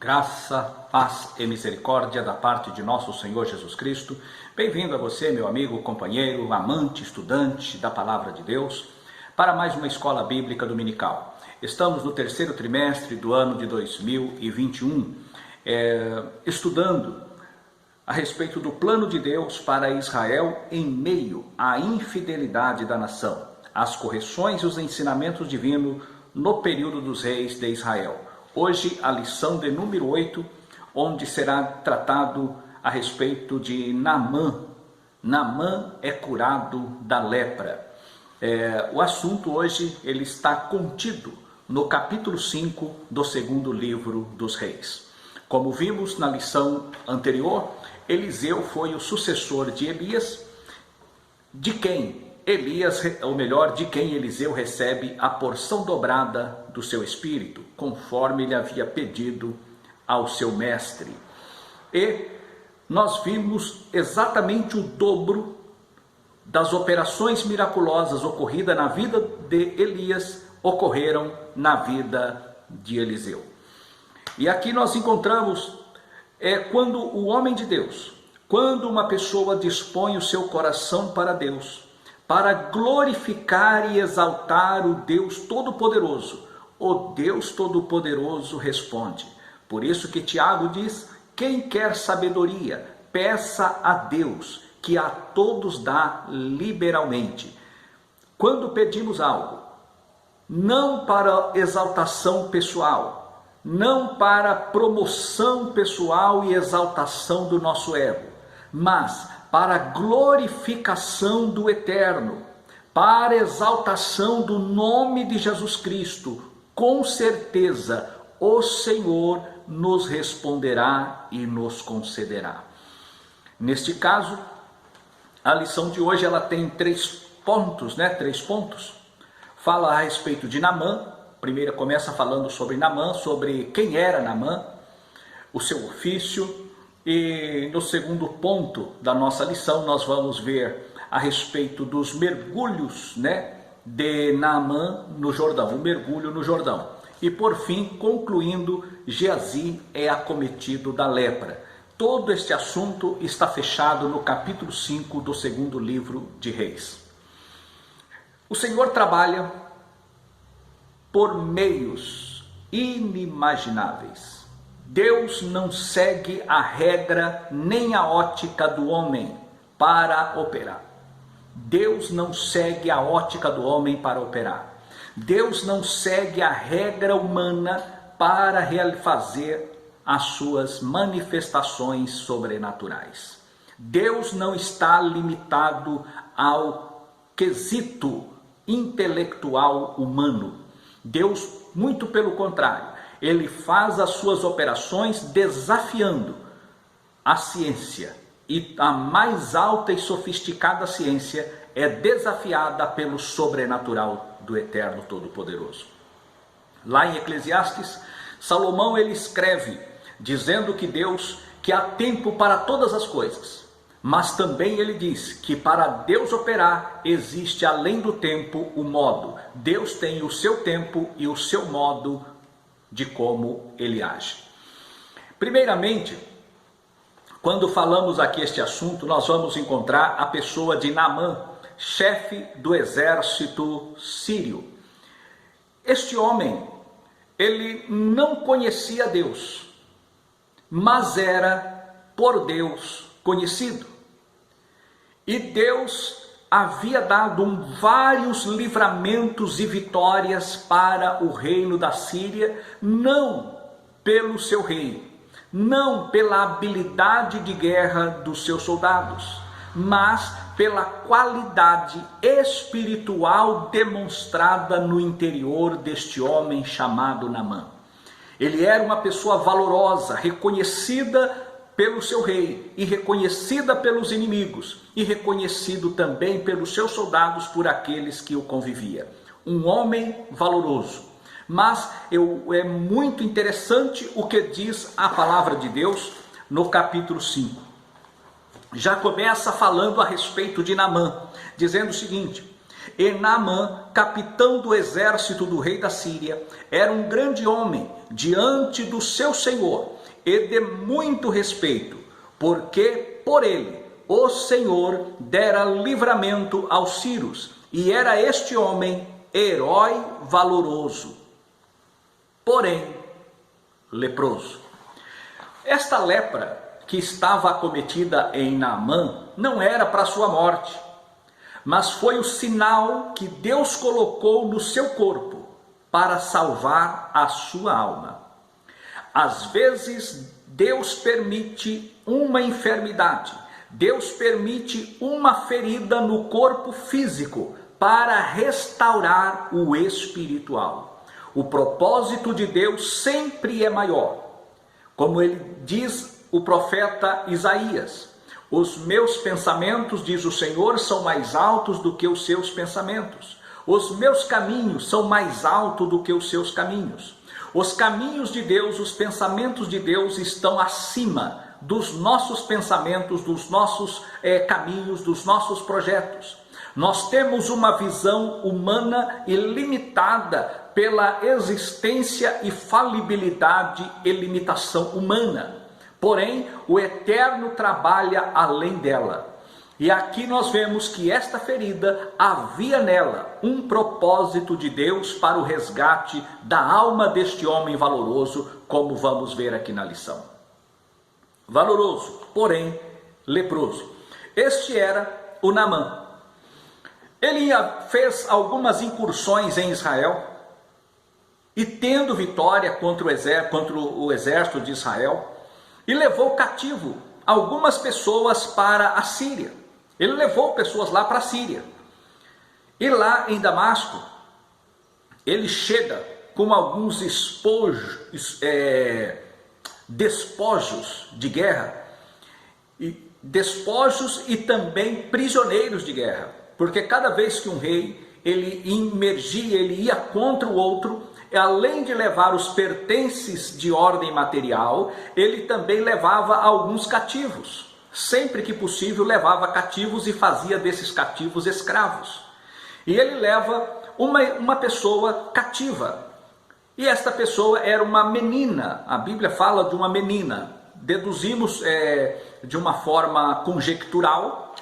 Graça, paz e misericórdia da parte de nosso Senhor Jesus Cristo. Bem-vindo a você, meu amigo, companheiro, amante, estudante da Palavra de Deus, para mais uma Escola Bíblica Dominical. Estamos no terceiro trimestre do ano de 2021, estudando a respeito do plano de Deus para Israel em meio à infidelidade da nação, as correções e os ensinamentos divinos no período dos reis de Israel. Hoje a lição de número 8, onde será tratado a respeito de Naamã. Naamã é curado da lepra. O assunto hoje ele está contido no capítulo 5 do segundo livro dos reis. Como vimos na lição anterior, Eliseu foi o sucessor de Elias, de quem Eliseu recebe a porção dobrada do seu espírito, conforme ele havia pedido ao seu mestre. E nós vimos exatamente o dobro das operações miraculosas ocorridas na vida de Elias, ocorreram na vida de Eliseu. E aqui nós encontramos quando o homem de Deus, quando uma pessoa dispõe o seu coração para Deus, para glorificar e exaltar o Deus Todo-Poderoso, o Deus Todo-Poderoso responde. Por isso que Tiago diz: quem quer sabedoria, peça a Deus, que a todos dá liberalmente. Quando pedimos algo, não para exaltação pessoal, não para promoção pessoal e exaltação do nosso ego, mas para a glorificação do Eterno, para a exaltação do nome de Jesus Cristo, com certeza o Senhor nos responderá e nos concederá. Neste caso, a lição de hoje ela tem três pontos. Fala a respeito de Naamã. Primeiro começa falando sobre Naamã, sobre quem era Naamã, o seu ofício. E no segundo ponto da nossa lição nós vamos ver a respeito dos mergulhos de Naamã no Jordão, o mergulho no Jordão. E por fim, concluindo, Geazi é acometido da lepra. Todo este assunto está fechado no capítulo 5 do segundo livro de Reis. O Senhor trabalha por meios inimagináveis. Deus não segue a regra nem a ótica do homem para operar. Deus não segue a ótica do homem para operar. Deus não segue a regra humana para fazer as suas manifestações sobrenaturais. Deus não está limitado ao quesito intelectual humano. Deus, muito pelo contrário, ele faz as suas operações desafiando a ciência. E a mais alta e sofisticada ciência é desafiada pelo sobrenatural do Eterno Todo-Poderoso. Lá em Eclesiastes, Salomão ele escreve, dizendo que há tempo para todas as coisas. Mas também ele diz que para Deus operar, existe além do tempo o modo. Deus tem o seu tempo e o seu modo de como ele age. Primeiramente, quando falamos aqui este assunto, nós vamos encontrar a pessoa de Naamã, chefe do exército sírio. Este homem, ele não conhecia Deus, mas era por Deus conhecido. E Deus havia dado vários livramentos e vitórias para o reino da Síria, não pelo seu rei, não pela habilidade de guerra dos seus soldados, mas pela qualidade espiritual demonstrada no interior deste homem chamado Naamã. Ele era uma pessoa valorosa, reconhecida pelo seu rei, e reconhecida pelos inimigos, e reconhecido também pelos seus soldados, por aqueles que o conviviam. Um homem valoroso. Mas é muito interessante o que diz a palavra de Deus no capítulo 5. Já começa falando a respeito de Naamã, dizendo o seguinte: E Naamã, capitão do exército do rei da Síria, era um grande homem diante do seu senhor e de muito respeito, porque por ele o Senhor dera livramento aos sírios, e era este homem herói valoroso, porém leproso. Esta lepra que estava acometida em Naamã não era para sua morte, mas foi o sinal que Deus colocou no seu corpo para salvar a sua alma. Às vezes Deus permite uma enfermidade, Deus permite uma ferida no corpo físico para restaurar o espiritual. O propósito de Deus sempre é maior. Como ele diz o profeta Isaías: os meus pensamentos, diz o Senhor, são mais altos do que os seus pensamentos. Os meus caminhos são mais altos do que os seus caminhos. Os caminhos de Deus, os pensamentos de Deus estão acima dos nossos pensamentos, dos nossos caminhos, dos nossos projetos. Nós temos uma visão humana e limitada pela existência e falibilidade e limitação humana. Porém, o Eterno trabalha além dela. E aqui nós vemos que esta ferida havia nela um propósito de Deus para o resgate da alma deste homem valoroso, como vamos ver aqui na lição. Valoroso, porém leproso. Este era o Naamã. Ele fez algumas incursões em Israel e, tendo vitória contra o exército de Israel, e levou cativo algumas pessoas para a Síria. Ele levou pessoas lá para a Síria. E lá em Damasco, ele chega com alguns despojos de guerra, despojos e também prisioneiros de guerra, porque cada vez que um rei ele ia contra o outro, além de levar os pertences de ordem material, ele também levava alguns cativos. Sempre que possível levava cativos e fazia desses cativos escravos. E ele leva uma pessoa cativa. E esta pessoa era uma menina. A Bíblia fala de uma menina. Deduzimos de uma forma conjectural,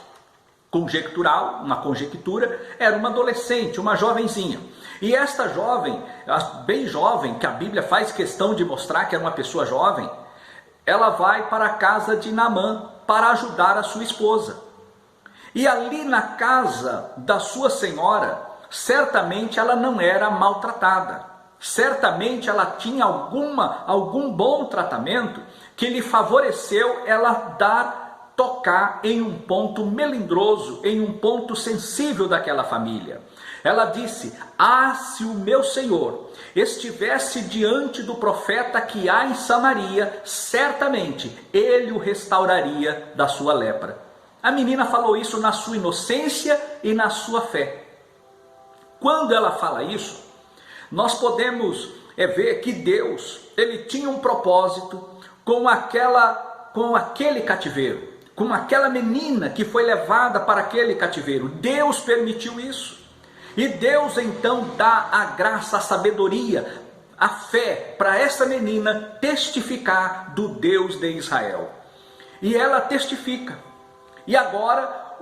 uma conjectura, era uma adolescente, uma jovenzinha. E esta jovem, bem jovem, que a Bíblia faz questão de mostrar que era uma pessoa jovem, ela vai para a casa de Naamã para ajudar a sua esposa. E ali na casa da sua senhora, certamente ela não era maltratada. Certamente ela tinha algum bom tratamento que lhe favoreceu ela tocar em um ponto melindroso, em um ponto sensível daquela família. Ela disse: se o meu Senhor estivesse diante do profeta que há em Samaria, certamente ele o restauraria da sua lepra. A menina falou isso na sua inocência e na sua fé. Quando ela fala isso, nós podemos ver que Deus, ele tinha um propósito com aquele cativeiro, com aquela menina que foi levada para aquele cativeiro. Deus permitiu isso. E Deus então dá a graça, a sabedoria, a fé para essa menina testificar do Deus de Israel. E ela testifica. E agora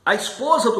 a esposa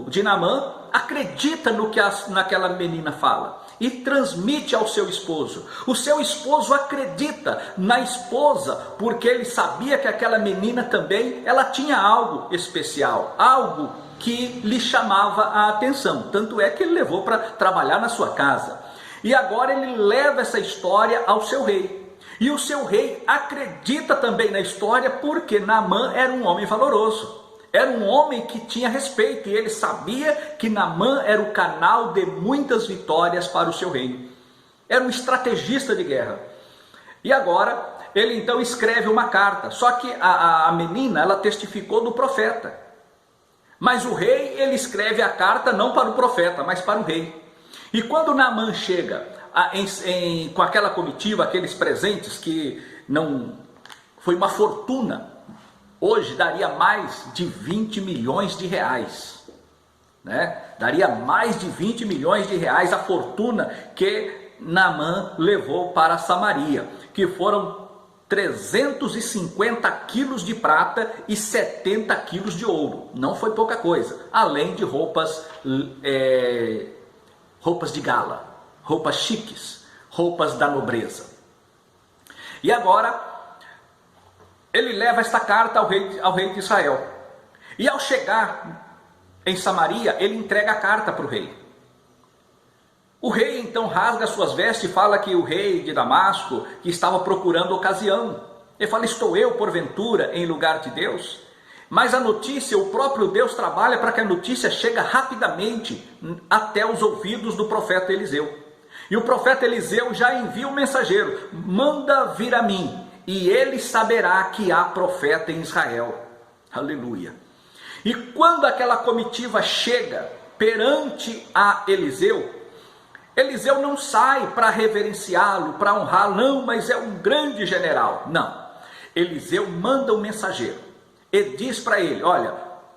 de Naamã acredita no que naquela menina fala e transmite ao seu esposo. O seu esposo acredita na esposa, porque ele sabia que aquela menina também, ela tinha algo especial, algo que lhe chamava a atenção. Tanto é que ele levou para trabalhar na sua casa. E agora ele leva essa história ao seu rei. E o seu rei acredita também na história, porque Naamã era um homem valoroso. Era um homem que tinha respeito, e ele sabia que Naamã era o canal de muitas vitórias para o seu reino. Era um estrategista de guerra. E agora ele então escreve uma carta. Só que a menina, ela testificou do profeta. Mas o rei, ele escreve a carta não para o profeta, mas para o rei. E quando Naamã chega com aquela comitiva, aqueles presentes que não foi uma fortuna, hoje daria mais de 20 milhões de reais. Né? Daria mais de 20 milhões de reais a fortuna que Naamã levou para Samaria, que foram 350 quilos de prata e 70 quilos de ouro. Não foi pouca coisa, além de roupas de gala, roupas chiques, roupas da nobreza. E agora ele leva esta carta ao rei de Israel. E ao chegar em Samaria, ele entrega a carta para o rei. O rei então rasga suas vestes e fala que o rei de Damasco, que estava procurando ocasião. Ele fala: estou eu, porventura, em lugar de Deus? Mas a notícia, o próprio Deus trabalha para que a notícia chegue rapidamente até os ouvidos do profeta Eliseu. E o profeta Eliseu já envia um mensageiro: manda vir a mim, e ele saberá que há profeta em Israel. Aleluia. E quando aquela comitiva chega perante a Eliseu, Eliseu não sai para reverenciá-lo, para honrá-lo, não, mas é um grande general. Não, Eliseu manda um mensageiro e diz para ele: olha,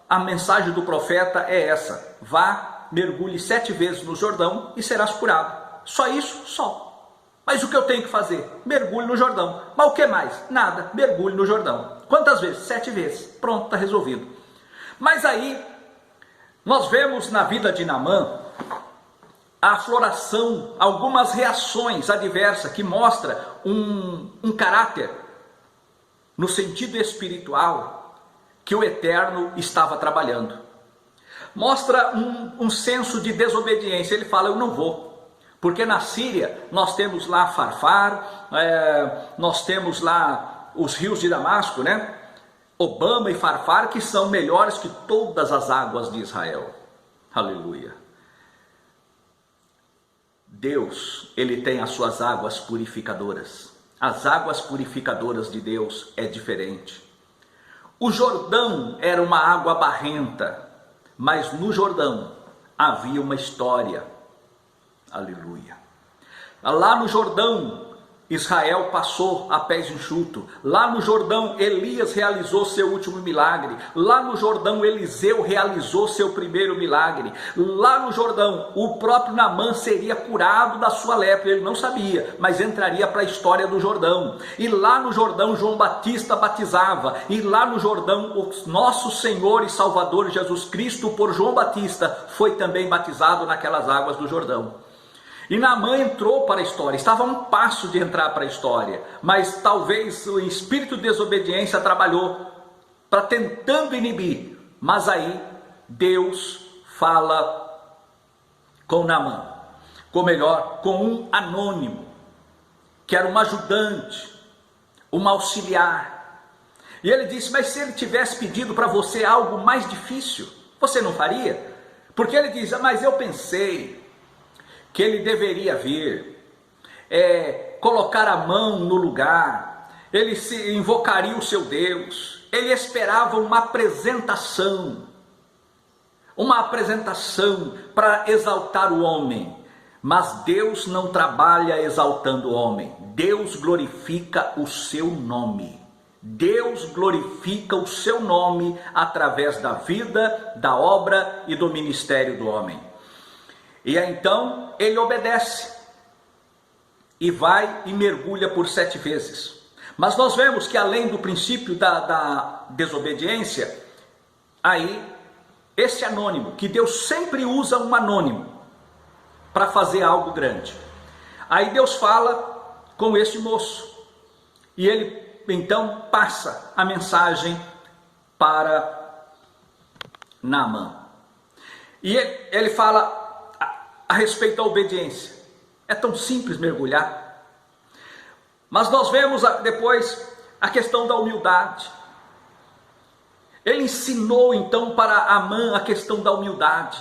a mensagem do profeta é essa, vá, mergulhe 7 vezes no Jordão e serás curado. Só isso? Só. Mas o que eu tenho que fazer? Mergulhe no Jordão. Mas o que mais? Nada, mergulhe no Jordão. Quantas vezes? 7 vezes. Pronto, está resolvido. Mas aí, nós vemos na vida de Naamã a afloração, algumas reações adversas que mostra um caráter no sentido espiritual que o Eterno estava trabalhando. Mostra um senso de desobediência. Ele fala: eu não vou, porque na Síria nós temos lá Farfar, nós temos lá os rios de Damasco, né? Obama e Farfar, que são melhores que todas as águas de Israel. Aleluia. Deus, ele tem as suas águas purificadoras. As águas purificadoras de Deus é diferente. O Jordão era uma água barrenta, mas no Jordão havia uma história. Aleluia. Lá no Jordão, Israel passou a pés enxutos. Lá no Jordão, Elias realizou seu último milagre. Lá no Jordão, Eliseu realizou seu primeiro milagre. Lá no Jordão, o próprio Naamã seria curado da sua lepra. Ele não sabia, mas entraria para a história do Jordão. E lá no Jordão, João Batista batizava. E lá no Jordão, o nosso Senhor e Salvador Jesus Cristo, por João Batista, foi também batizado naquelas águas do Jordão. E Naamã entrou para a história, estava a um passo de entrar para a história, mas talvez o espírito de desobediência trabalhou para tentando inibir. Mas aí Deus fala com Naamã, com um anônimo, que era um ajudante, um auxiliar. E ele disse: mas se ele tivesse pedido para você algo mais difícil, você não faria? Porque ele diz: mas eu pensei que ele deveria vir, colocar a mão no lugar, ele se invocaria o seu Deus, ele esperava uma apresentação para exaltar o homem. Mas Deus não trabalha exaltando o homem, Deus glorifica o seu nome. Deus glorifica o seu nome através da vida, da obra e do ministério do homem. E então ele obedece e vai e mergulha por 7 vezes. Mas nós vemos que além do princípio da desobediência, aí esse anônimo, que Deus sempre usa um anônimo para fazer algo grande. Aí Deus fala com esse moço e ele então passa a mensagem para Naamã. E ele fala a respeito da obediência. É tão simples mergulhar. Mas nós vemos depois a questão da humildade. Ele ensinou então para Naamã a questão da humildade,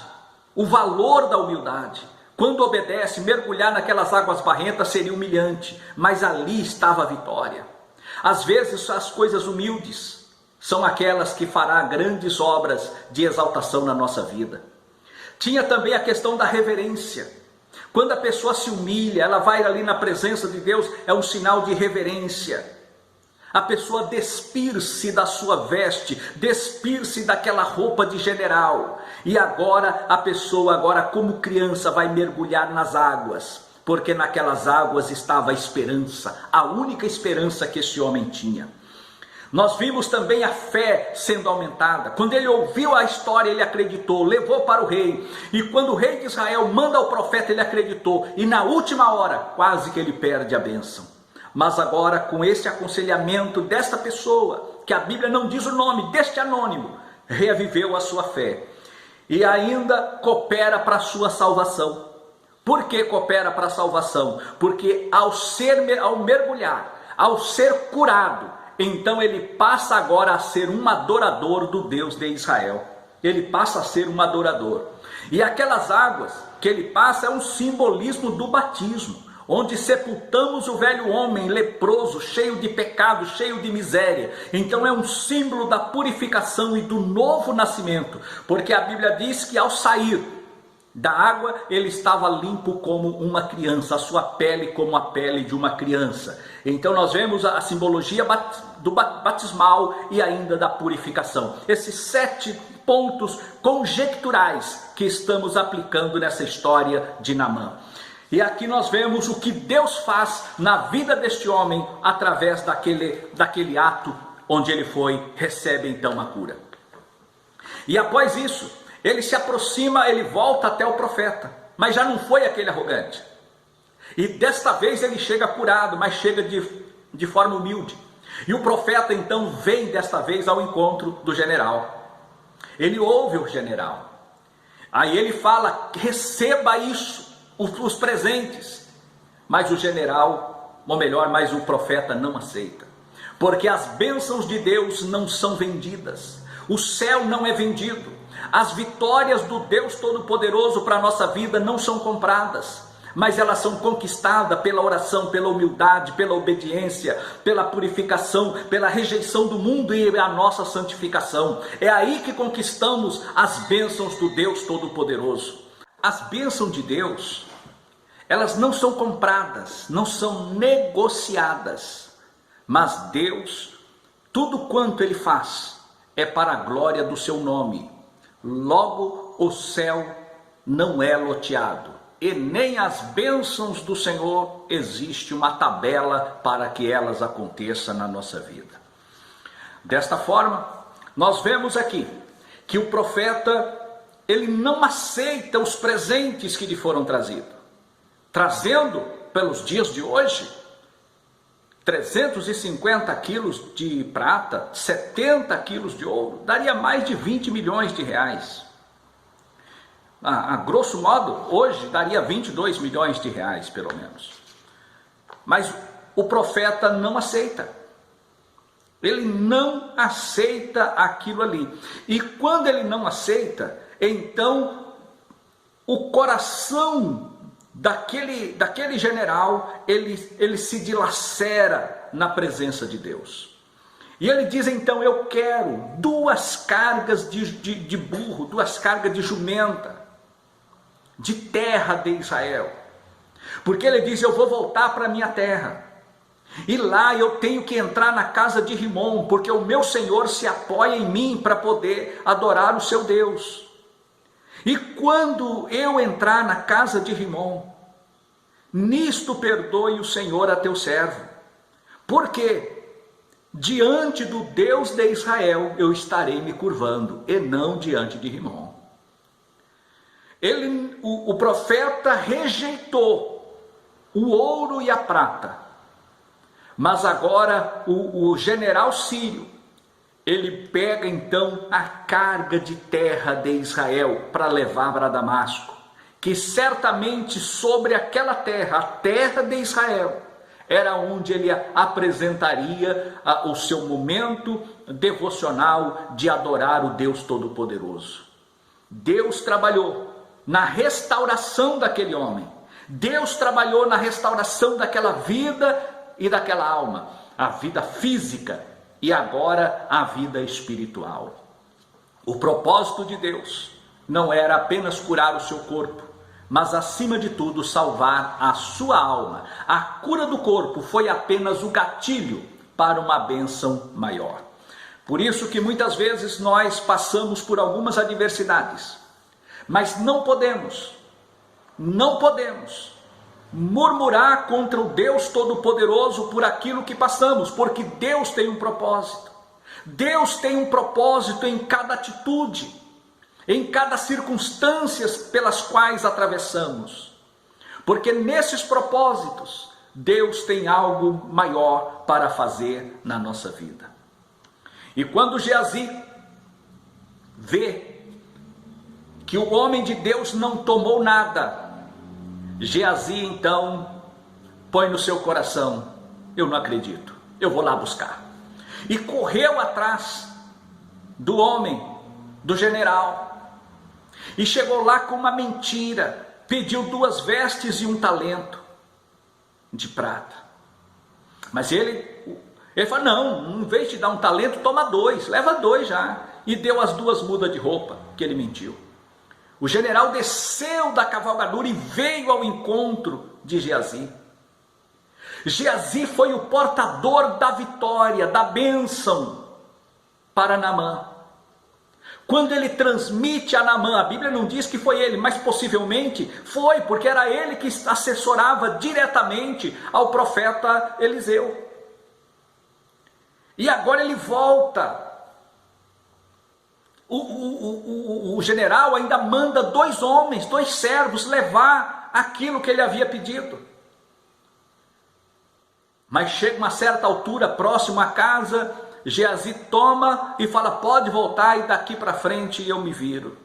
o valor da humildade. Quando obedece, mergulhar naquelas águas barrentas seria humilhante, mas ali estava a vitória. Às vezes as coisas humildes são aquelas que fará grandes obras de exaltação na nossa vida. Tinha também a questão da reverência. Quando a pessoa se humilha, ela vai ali na presença de Deus, é um sinal de reverência. A pessoa despir-se da sua veste, despir-se daquela roupa de general. E agora a pessoa, agora como criança, vai mergulhar nas águas. Porque naquelas águas estava a esperança, a única esperança que esse homem tinha. Nós vimos também a fé sendo aumentada. Quando ele ouviu a história, ele acreditou, levou para o rei. E quando o rei de Israel manda ao profeta, ele acreditou. E na última hora, quase que ele perde a bênção. Mas agora, com esse aconselhamento desta pessoa, que a Bíblia não diz o nome, deste anônimo, reaviveu a sua fé. E ainda coopera para a sua salvação. Por que coopera para a salvação? Porque ao mergulhar, ao ser curado, então ele passa agora a ser um adorador do Deus de Israel. Ele passa a ser um adorador. E aquelas águas que ele passa é um simbolismo do batismo, onde sepultamos o velho homem leproso, cheio de pecado, cheio de miséria. Então é um símbolo da purificação e do novo nascimento, porque a Bíblia diz que ao sair da água, ele estava limpo como uma criança, a sua pele como a pele de uma criança. Então nós vemos a simbologia do batismal e ainda da purificação. Esses 7 pontos conjecturais que estamos aplicando nessa história de Naamã. E aqui nós vemos o que Deus faz na vida deste homem através daquele ato onde ele recebe então a cura. E após isso, ele se aproxima, ele volta até o profeta, mas já não foi aquele arrogante. E desta vez ele chega curado, mas chega de forma humilde. E o profeta então vem desta vez ao encontro do general. Ele ouve o general. Aí ele fala, receba isso, os presentes. Mas o general, ou melhor, mas o profeta não aceita. Porque as bênçãos de Deus não são vendidas. O céu não é vendido. As vitórias do Deus Todo-Poderoso para a nossa vida não são compradas, mas elas são conquistadas pela oração, pela humildade, pela obediência, pela purificação, pela rejeição do mundo e a nossa santificação. É aí que conquistamos as bênçãos do Deus Todo-Poderoso. As bênçãos de Deus, elas não são compradas, não são negociadas, mas Deus, tudo quanto Ele faz, é para a glória do seu nome. Logo, o céu não é loteado, e nem as bênçãos do Senhor existe uma tabela para que elas aconteçam na nossa vida. Desta forma, nós vemos aqui que o profeta, ele não aceita os presentes que lhe foram trazidos, trazendo pelos dias de hoje 350 quilos de prata, 70 quilos de ouro, daria mais de 20 milhões de reais. A grosso modo, hoje daria 22 milhões de reais, pelo menos. Mas o profeta não aceita. Ele não aceita aquilo ali. E quando ele não aceita, então o coração daquele general, ele se dilacera na presença de Deus. E ele diz então, eu quero 2 cargas de burro, 2 cargas de jumenta, de terra de Israel. Porque ele diz, eu vou voltar para a minha terra. E lá eu tenho que entrar na casa de Rimom, porque o meu Senhor se apoia em mim para poder adorar o seu Deus. E quando eu entrar na casa de Rimom, nisto perdoe o Senhor a teu servo, porque diante do Deus de Israel eu estarei me curvando, e não diante de Rimom. O profeta rejeitou o ouro e a prata, mas agora o general sírio, ele pega então a carga de terra de Israel para levar para Damasco, que certamente sobre aquela terra, a terra de Israel, era onde ele apresentaria o seu momento devocional de adorar o Deus Todo-Poderoso. Deus trabalhou na restauração daquele homem, Deus trabalhou na restauração daquela vida e daquela alma, a vida física e agora a vida espiritual. O propósito de Deus não era apenas curar o seu corpo, mas acima de tudo salvar a sua alma. A cura do corpo foi apenas o gatilho para uma bênção maior. Por isso que muitas vezes nós passamos por algumas adversidades, mas não podemos murmurar contra o Deus Todo-Poderoso por aquilo que passamos, porque Deus tem um propósito. Deus tem um propósito em cada atitude, em cada circunstância pelas quais atravessamos, porque nesses propósitos Deus tem algo maior para fazer na nossa vida. E quando Geazi vê que o homem de Deus não tomou nada, Geazi então põe no seu coração: eu não acredito, eu vou lá buscar. E correu atrás do homem, do general, e chegou lá com uma mentira, pediu 2 vestes e 1 talento de prata. Mas ele falou: não, em vez de dar 1 talento, toma 2, leva 2 já. E deu as 2 mudas de roupa, que ele mentiu. O general desceu da cavalgadura e veio ao encontro de Geazi. Geazi foi o portador da vitória, da bênção para Naamã. Quando ele transmite a Naamã, a Bíblia não diz que foi ele, mas possivelmente foi, porque era ele que assessorava diretamente ao profeta Eliseu. E agora ele volta. O general ainda manda 2 homens, 2 servos, levar aquilo que ele havia pedido. Mas chega uma certa altura, próximo à casa, Geazi toma e fala: pode voltar, e daqui para frente eu me viro.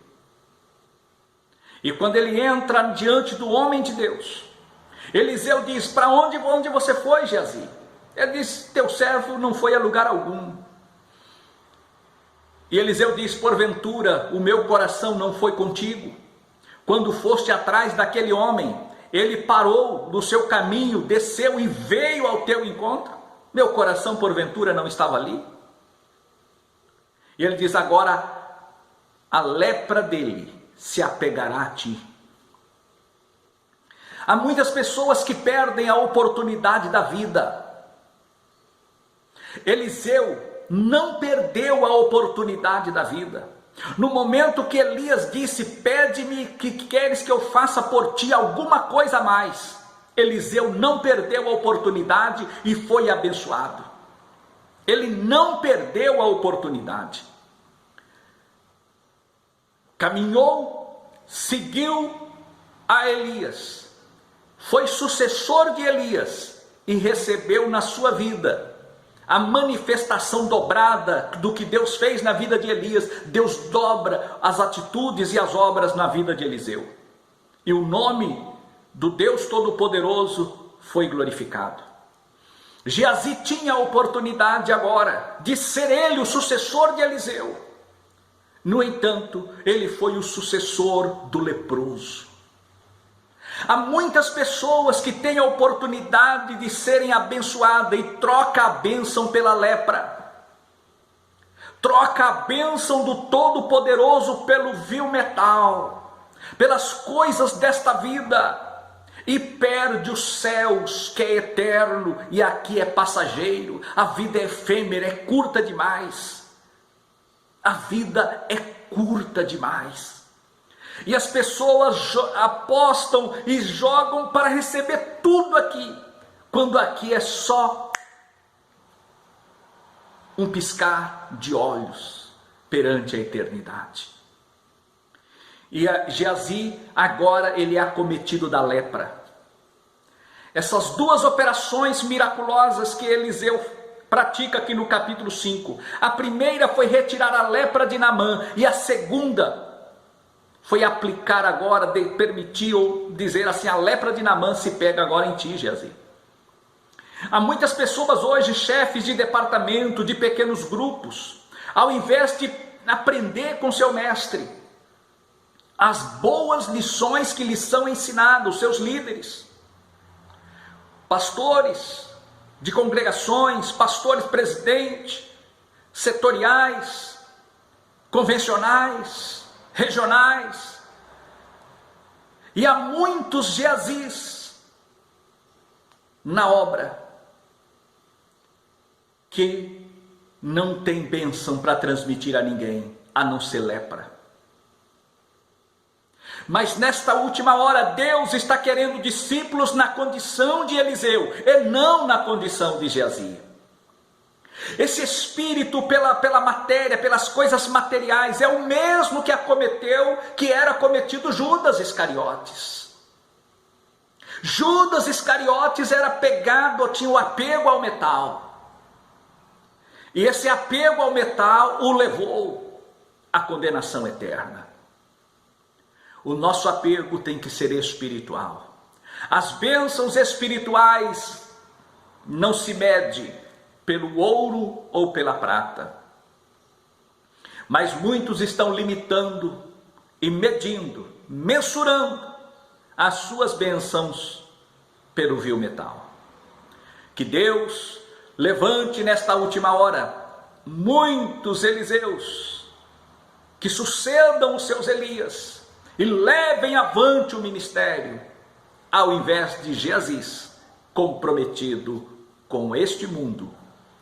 E quando ele entra diante do homem de Deus, Eliseu diz: para onde você foi, Geazi? Ele diz: teu servo não foi a lugar algum. E Eliseu diz: porventura o meu coração não foi contigo? Quando foste atrás daquele homem, ele parou no seu caminho, desceu e veio ao teu encontro? Meu coração porventura não estava ali? E ele diz: agora a lepra dele se apegará a ti. Há muitas pessoas que perdem a oportunidade da vida. Eliseu não perdeu a oportunidade da vida. No momento que Elias disse: pede-me que queres que eu faça por ti alguma coisa a mais, Eliseu não perdeu a oportunidade e foi abençoado. Ele não perdeu a oportunidade. Caminhou, seguiu a Elias, foi sucessor de Elias e recebeu na sua vida a manifestação dobrada do que Deus fez na vida de Elias. Deus dobra as atitudes e as obras na vida de Eliseu. E o nome do Deus Todo-Poderoso foi glorificado. Geazi tinha a oportunidade agora de ser ele o sucessor de Eliseu. No entanto, ele foi o sucessor do leproso. Há muitas pessoas que têm a oportunidade de serem abençoadas e troca a bênção pela lepra. Troca a bênção do Todo-Poderoso pelo vil metal, pelas coisas desta vida, e perde os céus, que é eterno, e aqui é passageiro. A vida é efêmera, é curta demais. A vida é curta demais. E as pessoas apostam e jogam para receber tudo aqui, quando aqui é só um piscar de olhos perante a eternidade. E Geazi agora ele é acometido da lepra. Essas 2 operações miraculosas que Eliseu pratica aqui no capítulo 5. A primeira foi retirar a lepra de Naamã, e a segunda foi aplicar agora, permitir ou dizer assim: a lepra de Naamã se pega agora em ti, Geazi. Há muitas pessoas hoje, chefes de departamento, de pequenos grupos, ao invés de aprender com seu mestre as boas lições que lhes são ensinadas, os seus líderes, pastores de congregações, pastores presidentes, setoriais, convencionais, regionais, e há muitos Geazis na obra que não tem bênção para transmitir a ninguém, a não ser lepra. Mas nesta última hora, Deus está querendo discípulos na condição de Eliseu, e não na condição de Geazi. Esse espírito pela matéria, pelas coisas materiais, é o mesmo que acometeu, que era cometido Judas Iscariotes. Judas Iscariotes era pegado, tinha o apego ao metal. E esse apego ao metal o levou à condenação eterna. O nosso apego tem que ser espiritual. As bênçãos espirituais não se mede pelo ouro ou pela prata. Mas muitos estão limitando e medindo, mensurando as suas bênçãos pelo vil metal. Que Deus levante nesta última hora muitos Eliseus, que sucedam os seus Elias e levem avante o ministério, ao invés de Geazi, comprometido com este mundo,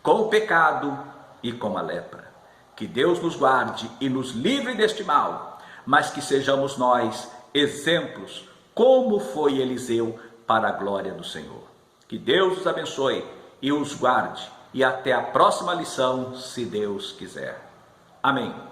com o pecado e com a lepra. Que Deus nos guarde e nos livre deste mal, mas que sejamos nós exemplos, como foi Eliseu, para a glória do Senhor. Que Deus os abençoe e os guarde, e até a próxima lição, se Deus quiser. Amém.